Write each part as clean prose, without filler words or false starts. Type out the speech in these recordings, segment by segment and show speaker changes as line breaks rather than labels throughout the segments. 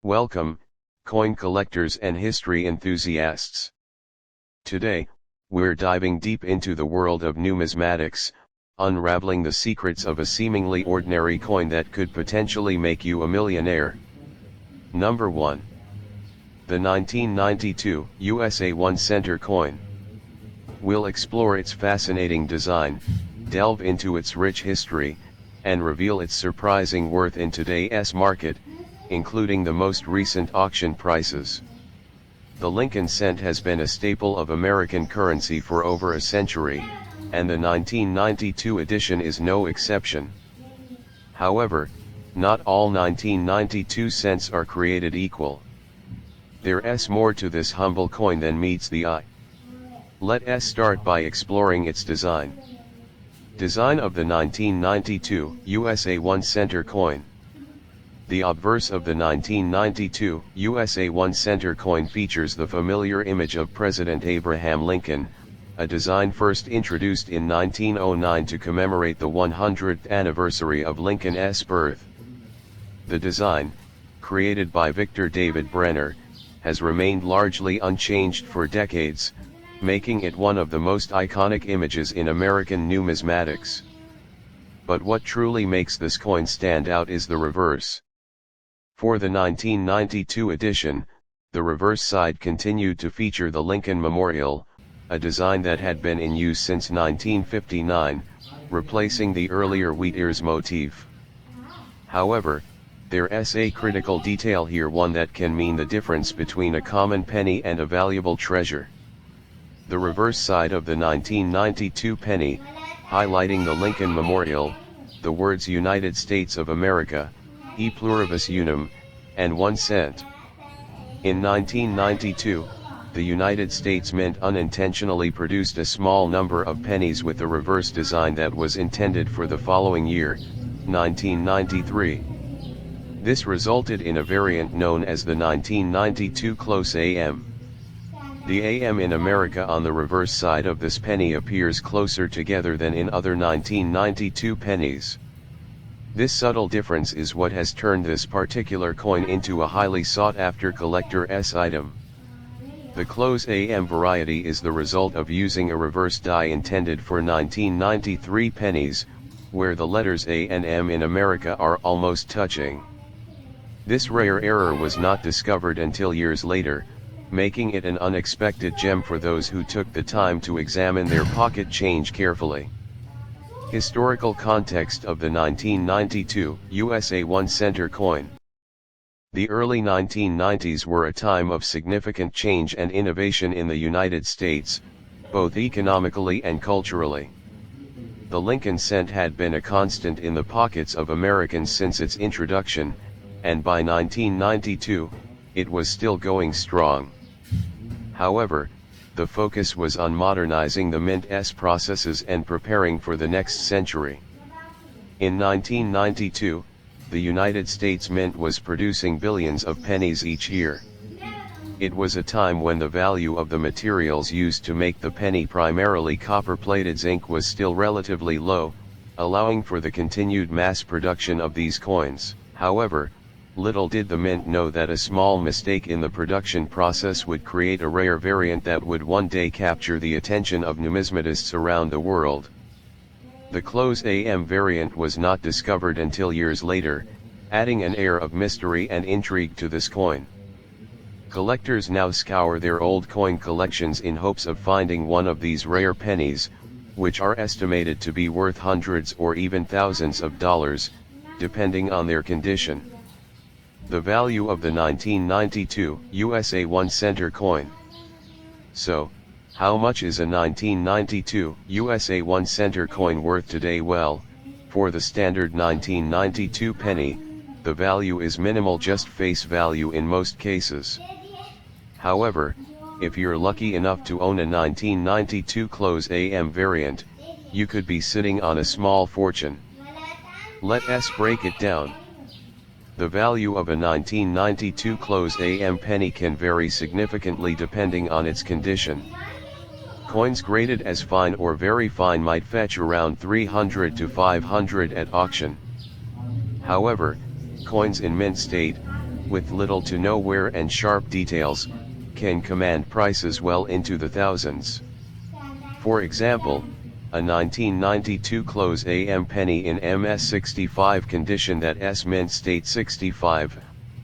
Welcome, coin collectors and history enthusiasts. Today, we're diving deep into the world of numismatics, unraveling the secrets of a seemingly ordinary coin that could potentially make you a millionaire. Number 1. The 1992 USA 1 center coin. We'll explore its fascinating design, delve into its rich history, and reveal its surprising worth in today's market, including the most recent auction prices. The Lincoln cent has been a staple of American currency for over a century, and the 1992 edition is no exception. However, not all 1992 cents are created equal. There's more to this humble coin than meets the eye. Let's start by exploring its design. Design of the 1992 USA 1 center coin. The obverse of the 1992 USA 1 center coin features the familiar image of President Abraham Lincoln, a design first introduced in 1909 to commemorate the 100th anniversary of Lincoln's birth. The design, created by Victor David Brenner, has remained largely unchanged for decades, making it one of the most iconic images in American numismatics. But what truly makes this coin stand out is the reverse. For the 1992 edition, the reverse side continued to feature the Lincoln Memorial, a design that had been in use since 1959, replacing the earlier wheat ears motif. However, there's a critical detail here, one that can mean the difference between a common penny and a valuable treasure. The reverse side of the 1992 penny, highlighting the Lincoln Memorial, the words United States of America, E pluribus unum, and 1 cent. In 1992, the United States Mint unintentionally produced a small number of pennies with the reverse design that was intended for the following year, 1993. This resulted in a variant known as the 1992 close AM. The AM in America on the reverse side of this penny appears closer together than in other 1992 pennies. This subtle difference is what has turned this particular coin into a highly sought-after collector's item. The close AM variety is the result of using a reverse die intended for 1993 pennies, where the letters A and M in America are almost touching. This rare error was not discovered until years later, making it an unexpected gem for those who took the time to examine their pocket change carefully. Historical context of the 1992 USA 1 center coin. The early 1990s were a time of significant change and innovation in the United States, both economically and culturally. The Lincoln cent had been a constant in the pockets of Americans since its introduction, and by 1992, it was still going strong. However, the focus was on modernizing the mint's processes and preparing for the next century. In 1992, the United States Mint was producing billions of pennies each year. It was a time when the value of the materials used to make the penny, primarily copper-plated zinc, was still relatively low, allowing for the continued mass production of these coins. However, little did the mint know that a small mistake in the production process would create a rare variant that would one day capture the attention of numismatists around the world. The close AM variant was not discovered until years later, adding an air of mystery and intrigue to this coin. Collectors now scour their old coin collections in hopes of finding one of these rare pennies, which are estimated to be worth hundreds or even thousands of dollars, depending on their condition. The value of the 1992 USA 1 center coin. So, how much is a 1992 USA 1 center coin worth today? Well, for the standard 1992 penny, the value is minimal, just face value in most cases. However, if you're lucky enough to own a 1992 close AM variant, you could be sitting on a small fortune. Let's break it down. The value of a 1992 close AM penny can vary significantly depending on its condition. Coins graded as fine or very fine might fetch around $300 to $500 at auction. However, coins in mint state, with little to no wear and sharp details, can command prices well into the thousands. For example, a 1992 close AM penny in MS65 condition that S mint state 65,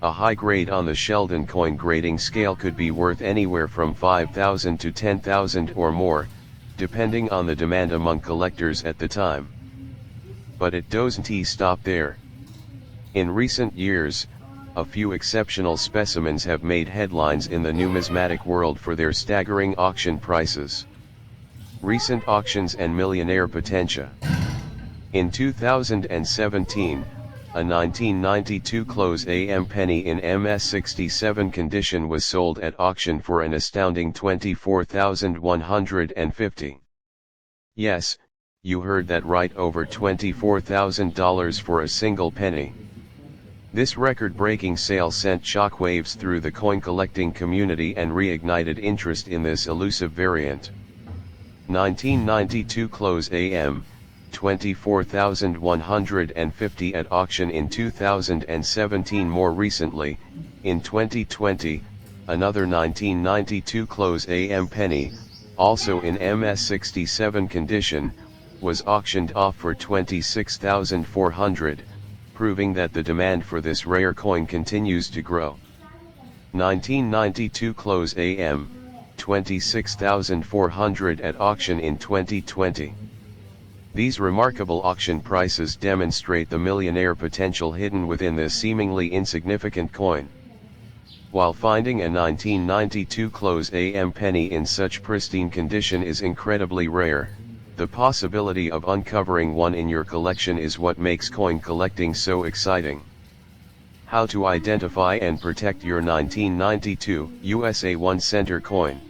a high grade on the Sheldon coin grading scale, could be worth anywhere from $5,000 to $10,000 or more, depending on the demand among collectors at the time. But it doesn't stop there. In recent years, a few exceptional specimens have made headlines in the numismatic world for their staggering auction prices. Recent auctions and millionaire potential. In 2017, a 1992 close AM penny in MS67 condition was sold at auction for an astounding $24,150. Yes, you heard that right, over $24,000 for a single penny. This record-breaking sale sent shockwaves through the coin collecting community and reignited interest in this elusive variant. 1992 close AM, $24,150 at auction in 2017. More recently, in 2020, another 1992 close AM penny, also in MS67 condition, was auctioned off for $26,400, proving that the demand for this rare coin continues to grow. 1992 close AM, $26,400 at auction in 2020. These remarkable auction prices demonstrate the millionaire potential hidden within this seemingly insignificant coin. While finding a 1992 close AM penny in such pristine condition is incredibly rare, the possibility of uncovering one in your collection is what makes coin collecting so exciting. How to identify and protect your 1992 USA 1 center coin.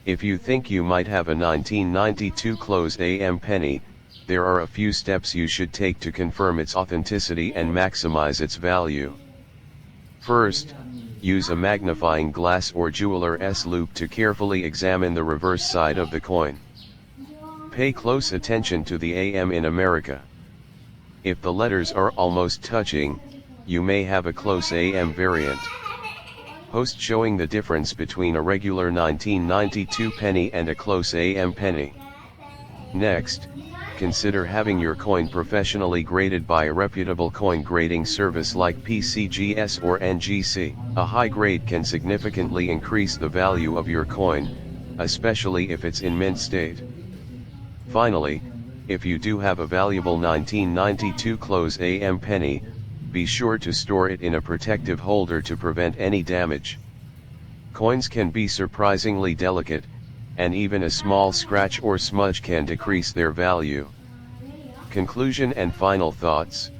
If you think you might have a 1992 close AM penny, there are a few steps you should take to confirm its authenticity and maximize its value. First, use a magnifying glass or jeweler's loupe to carefully examine the reverse side of the coin. Pay close attention to the AM in America. If the letters are almost touching, you may have a close AM variant. Post showing the difference between a regular 1992 penny and a close AM penny. Next, consider having your coin professionally graded by a reputable coin grading service like PCGS or NGC. A high grade can significantly increase the value of your coin, especially if it's in mint state. Finally, if you do have a valuable 1992 close AM penny, be sure to store it in a protective holder to prevent any damage. Coins can be surprisingly delicate, and even a small scratch or smudge can decrease their value. Conclusion and final thoughts.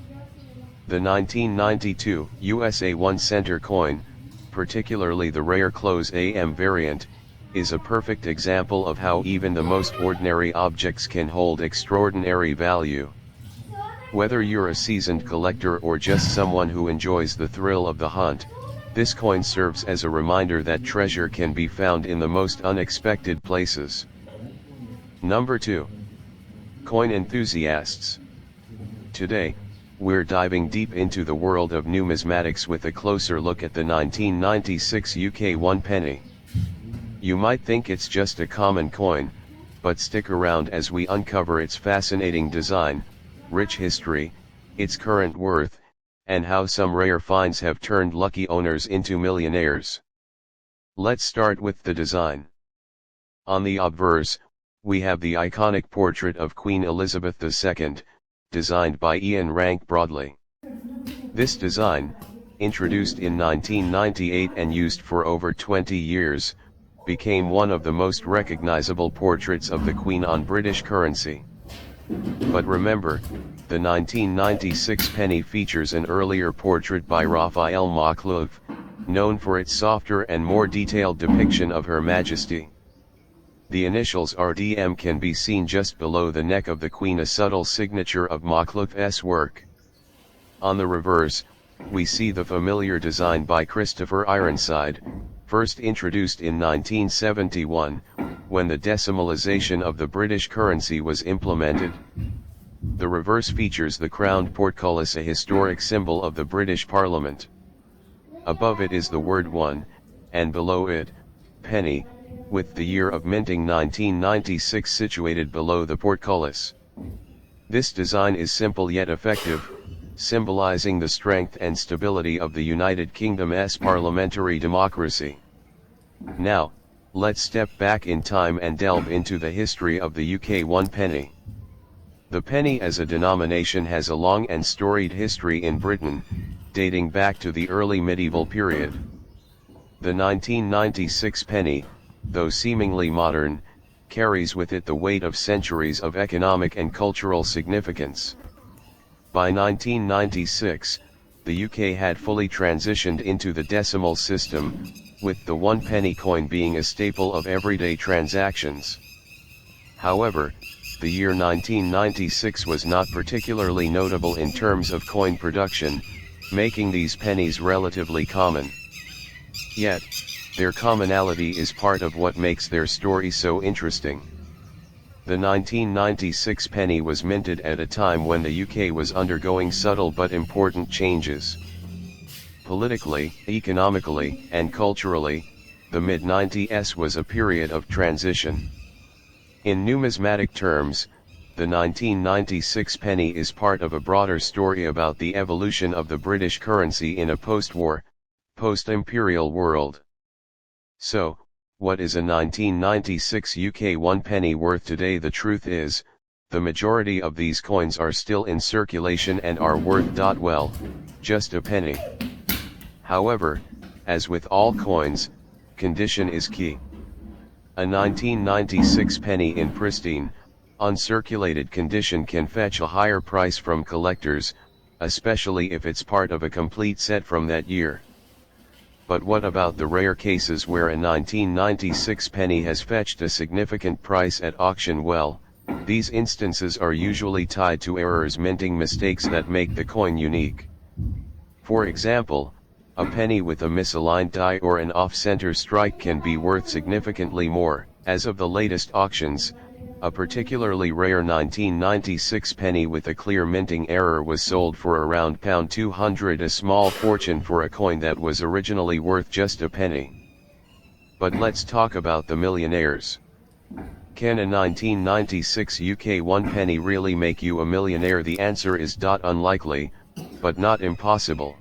The 1992 USA 1 center coin, particularly the rare close AM variant, is a perfect example of how even the most ordinary objects can hold extraordinary value. Whether you're a seasoned collector or just someone who enjoys the thrill of the hunt, this coin serves as a reminder that treasure can be found in the most unexpected places. Number 2. Coin enthusiasts. Today, we're diving deep into the world of numismatics with a closer look at the 1996 UK 1 penny. You might think it's just a common coin, but stick around as we uncover its fascinating design, rich history, its current worth, and how some rare finds have turned lucky owners into millionaires. Let's start with the design. On the obverse, we have the iconic portrait of Queen Elizabeth II, designed by Ian Rank Broadley. This design, introduced in 1998 and used for over 20 years, became one of the most recognizable portraits of the Queen on British currency. But remember, the 1996 penny features an earlier portrait by Raphael Makhlouf, known for its softer and more detailed depiction of Her Majesty. The initials RDM can be seen just below the neck of the Queen, a subtle signature of Makhlouf's work. On the reverse, we see the familiar design by Christopher Ironside, first introduced in 1971, when the decimalization of the British currency was implemented. The reverse features the crowned portcullis, a historic symbol of the British Parliament. Above it is the word one, and below it, penny, with the year of minting 1996 situated below the portcullis. This design is simple yet effective, symbolizing the strength and stability of the United Kingdom's parliamentary democracy. Now, let's step back in time and delve into the history of the UK 1 penny. The penny as a denomination has a long and storied history in Britain, dating back to the early medieval period. The 1996 penny, though seemingly modern, carries with it the weight of centuries of economic and cultural significance. By 1996, the UK had fully transitioned into the decimal system, with the 1 penny coin being a staple of everyday transactions. However, the year 1996 was not particularly notable in terms of coin production, making these pennies relatively common. Yet, their commonality is part of what makes their story so interesting. The 1996 penny was minted at a time when the UK was undergoing subtle but important changes. Politically, economically, and culturally, the mid-90s was a period of transition. In numismatic terms, the 1996 penny is part of a broader story about the evolution of the British currency in a post-war, post-imperial world. So, what is a 1996 UK 1 penny worth today? The truth is, the majority of these coins are still in circulation and are worth, well, just a penny. However, as with all coins, condition is key. A 1996 penny in pristine, uncirculated condition can fetch a higher price from collectors, especially if it's part of a complete set from that year. But what about the rare cases where a 1996 penny has fetched a significant price at auction? Well, these instances are usually tied to errors, minting mistakes that make the coin unique. For example, a penny with a misaligned die or an off-center strike can be worth significantly more. As of the latest auctions, a particularly rare 1996 penny with a clear minting error was sold for around £200, a small fortune for a coin that was originally worth just a penny. But let's talk about the millionaires. Can a 1996 UK 1 penny really make you a millionaire? The answer is unlikely, but not impossible.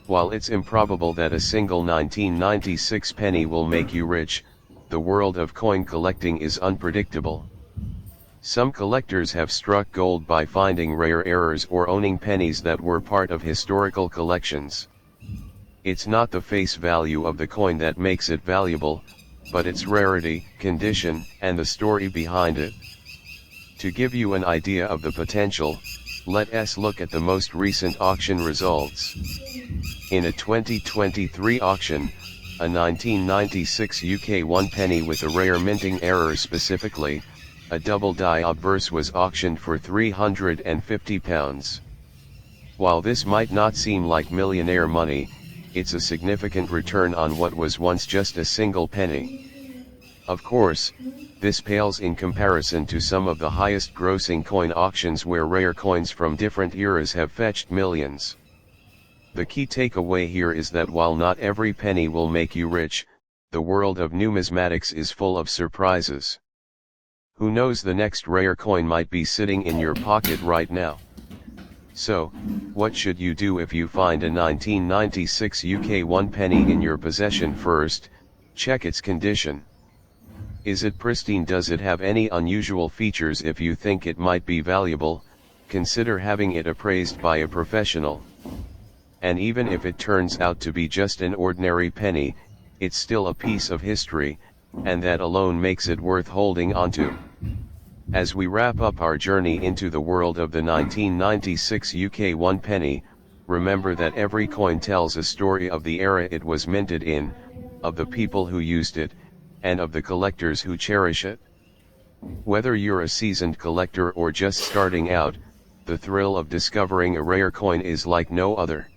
While it's improbable that a single 1996 penny will make you rich, the world of coin collecting is unpredictable. Some collectors have struck gold by finding rare errors or owning pennies that were part of historical collections. It's not the face value of the coin that makes it valuable, but its rarity, condition, and the story behind it. To give you an idea of the potential, let's look at the most recent auction results. In a 2023 auction, a 1996 UK 1 penny with a rare minting error, specifically, a double die obverse, was auctioned for £350. While this might not seem like millionaire money, it's a significant return on what was once just a single penny. Of course, this pales in comparison to some of the highest grossing coin auctions where rare coins from different eras have fetched millions. The key takeaway here is that while not every penny will make you rich, the world of numismatics is full of surprises. Who knows, the next rare coin might be sitting in your pocket right now. So, what should you do if you find a 1996 UK 1 penny in your possession? First, check its condition. Is it pristine? Does it have any unusual features? If you think it might be valuable, consider having it appraised by a professional. And even if it turns out to be just an ordinary penny, it's still a piece of history, and that alone makes it worth holding onto. As we wrap up our journey into the world of the 1996 UK 1 penny, remember that every coin tells a story of the era it was minted in, of the people who used it, and of the collectors who cherish it. Whether you're a seasoned collector or just starting out, the thrill of discovering a rare coin is like no other.